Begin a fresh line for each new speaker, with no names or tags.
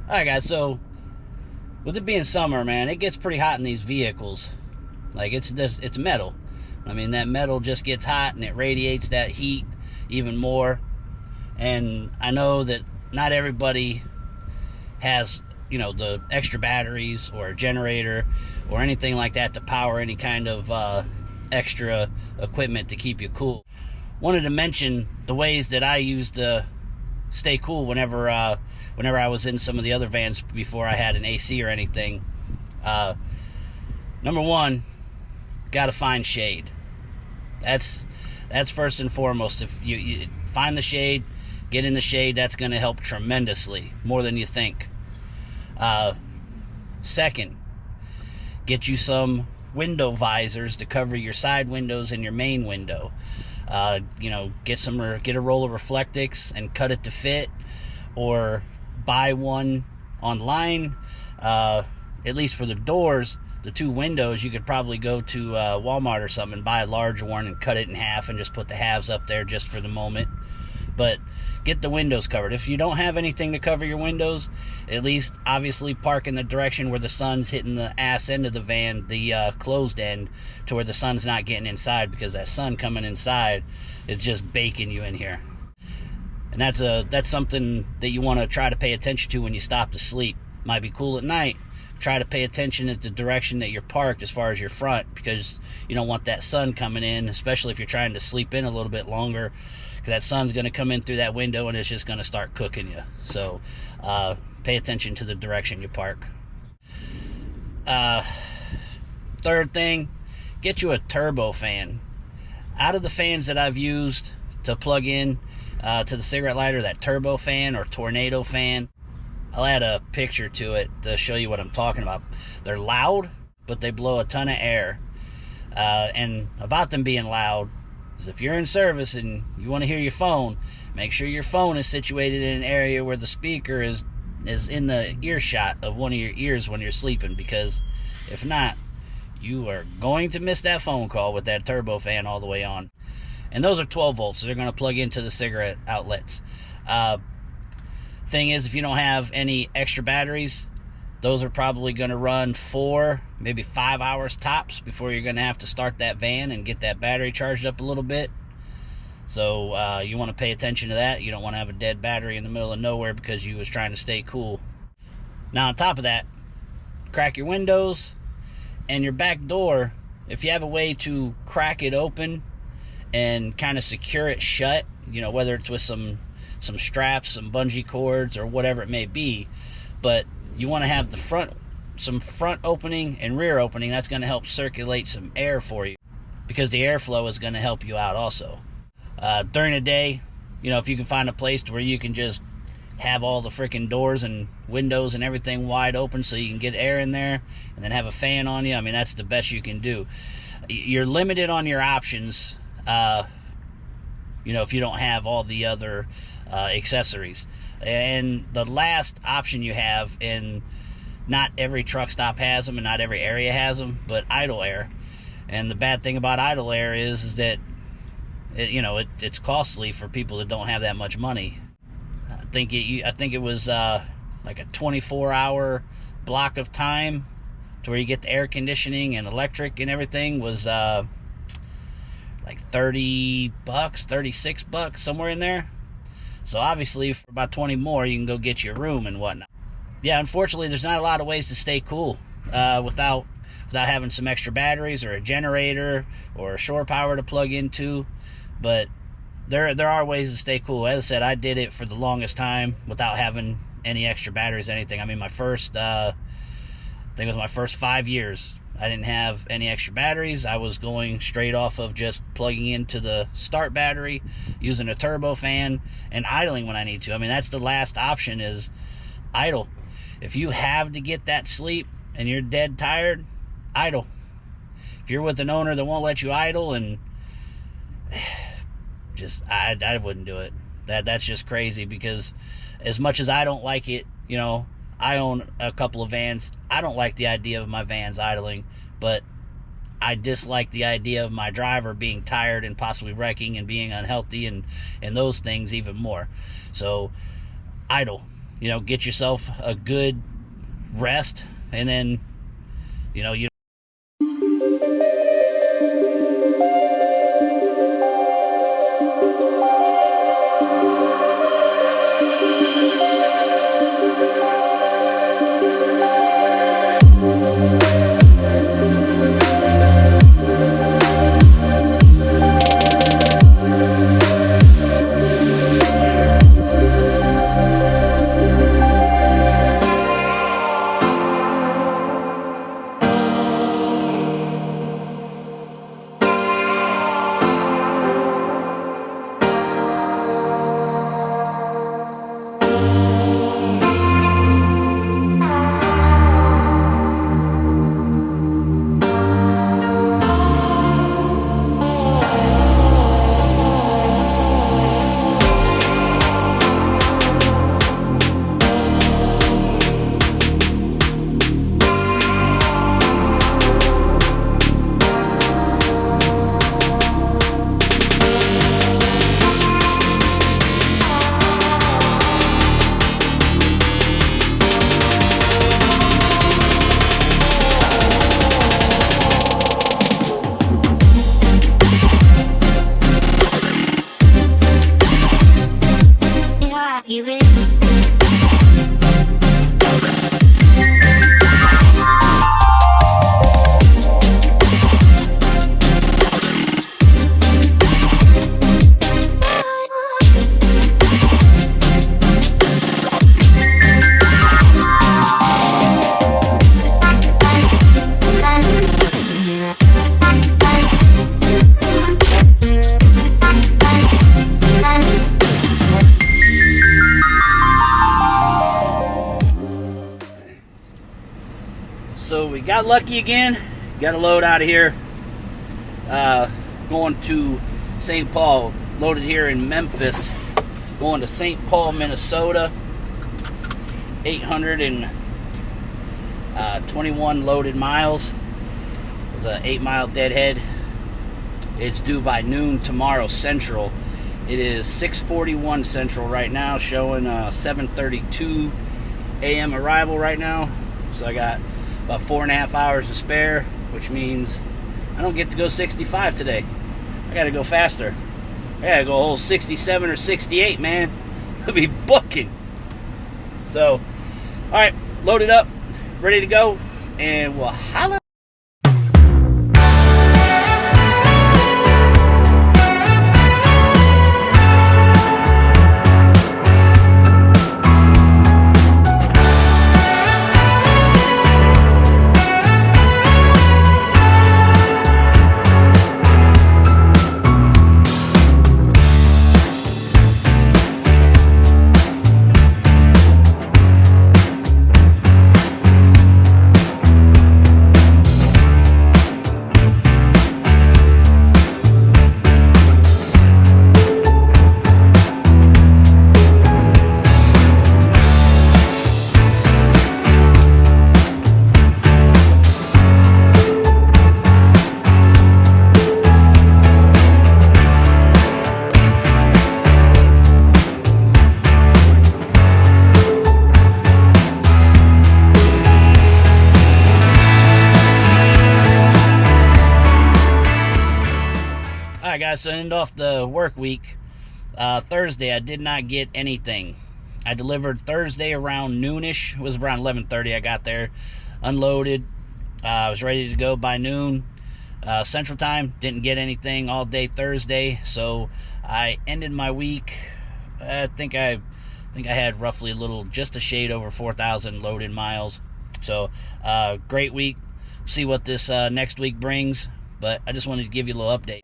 Alright guys, so with it being summer, man, it gets pretty hot in these vehicles. Like, it's metal. I mean, that metal just gets hot and it radiates that heat even more. And I know that not everybody has, you know, the extra batteries or a generator or anything like that to power any kind of extra equipment to keep you cool. Wanted to mention the ways that I used to stay cool whenever I was in some of the other vans before I had an AC or anything. Number one, gotta find shade. That's first and foremost. If you find the shade, get in the shade, that's going to help tremendously, more than you think. Second, get you some window visors to cover your side windows and your main window. You know, get a roll of Reflectix and cut it to fit, or buy one online. At least for the doors, the two windows, you could probably go to Walmart or something and buy a large one and cut it in half and just put the halves up there just for the moment. But get the windows covered. If you don't have anything to cover your windows, at least obviously park in the direction where the sun's hitting the ass end of the van, the closed end, to where the sun's not getting inside, because that sun coming inside is just baking you in here. And that's something that you want to try to pay attention to when you stop to sleep. Might be cool at night. Try to pay attention at the direction that you're parked as far as your front, because you don't want that sun coming in, especially if you're trying to sleep in a little bit longer, because that sun's going to come in through that window and it's just going to start cooking you. So pay attention to the direction you park. Third thing, get you a turbo fan. Out of the fans that I've used to plug in to the cigarette lighter, that turbo fan or tornado fan, I'll add a picture to it to show you what I'm talking about. They're loud, but they blow a ton of air. And about them being loud is, if you're in service and you want to hear your phone, make sure your phone is situated in an area where the speaker is in the earshot of one of your ears when you're sleeping, because if not, you are going to miss that phone call with that turbo fan all the way on. And those are 12 volts, so they're going to plug into the cigarette outlets. Thing is, if you don't have any extra batteries, those are probably going to run 4, maybe 5 hours tops before you're going to have to start that van and get that battery charged up a little bit. So you want to pay attention to that. You don't want to have a dead battery in the middle of nowhere because you was trying to stay cool. Now, on top of that, crack your windows and your back door. If you have a way to crack it open and kind of secure it shut, you know, whether it's with some straps, some bungee cords, or whatever it may be, but you want to have some front opening and rear opening. That's going to help circulate some air for you, because the airflow is going to help you out also. During the day, you know, if you can find a place to where you can just have all the freaking doors and windows and everything wide open so you can get air in there, and then have a fan on you, I mean, that's the best you can do. You're limited on your options, you know, if you don't have all the other accessories. And the last option you have, and not every truck stop has them and not every area has them, but idle air. And the bad thing about idle air is that it's costly for people that don't have that much money. I think it was like a 24-hour block of time to where you get the air conditioning and electric and everything was like $30, $36, somewhere in there. So obviously for about 20 more, you can go get your room and whatnot. Yeah, unfortunately, there's not a lot of ways to stay cool without having some extra batteries or a generator or a shore power to plug into. But there are ways to stay cool. As I said, I did it for the longest time without having any extra batteries or anything. I mean, I think it was my first 5 years, I didn't have any extra batteries. I was going straight off of just plugging into the start battery, using a turbo fan, and idling when I need to. I mean, that's the last option, is idle. If you have to get that sleep and you're dead tired, idle. If you're with an owner that won't let you idle, and just I wouldn't do it. That's just crazy, because as much as I don't like it, you know, I own a couple of vans. I don't like the idea of my vans idling, but I dislike the idea of my driver being tired and possibly wrecking and being unhealthy and those things even more. So idle. you know, get yourself a good rest, and then, you know, you So we got lucky again. Got a load out of here. Going to St. Paul. Loaded here in Memphis. Going to St. Paul, Minnesota. 821 loaded miles. It's an 8-mile deadhead. It's due by noon tomorrow Central. It is 6:41 Central right now, showing 7:32 a.m. arrival right now. So I got about 4.5 hours to spare, which means I don't get to go 65 today. I gotta go faster. I gotta go a whole 67 or 68, man. I'll be booking. So, alright, loaded up, ready to go, and we'll holla. Alright guys, so end off the work week. Thursday I did not get anything. I delivered Thursday around noonish. It was around 11:30 I got there. Unloaded. I was ready to go by noon Central Time. Didn't get anything all day Thursday. So I ended my week. I think I had roughly just a shade over 4,000 loaded miles. So great week. See what this next week brings. But I just wanted to give you a little update.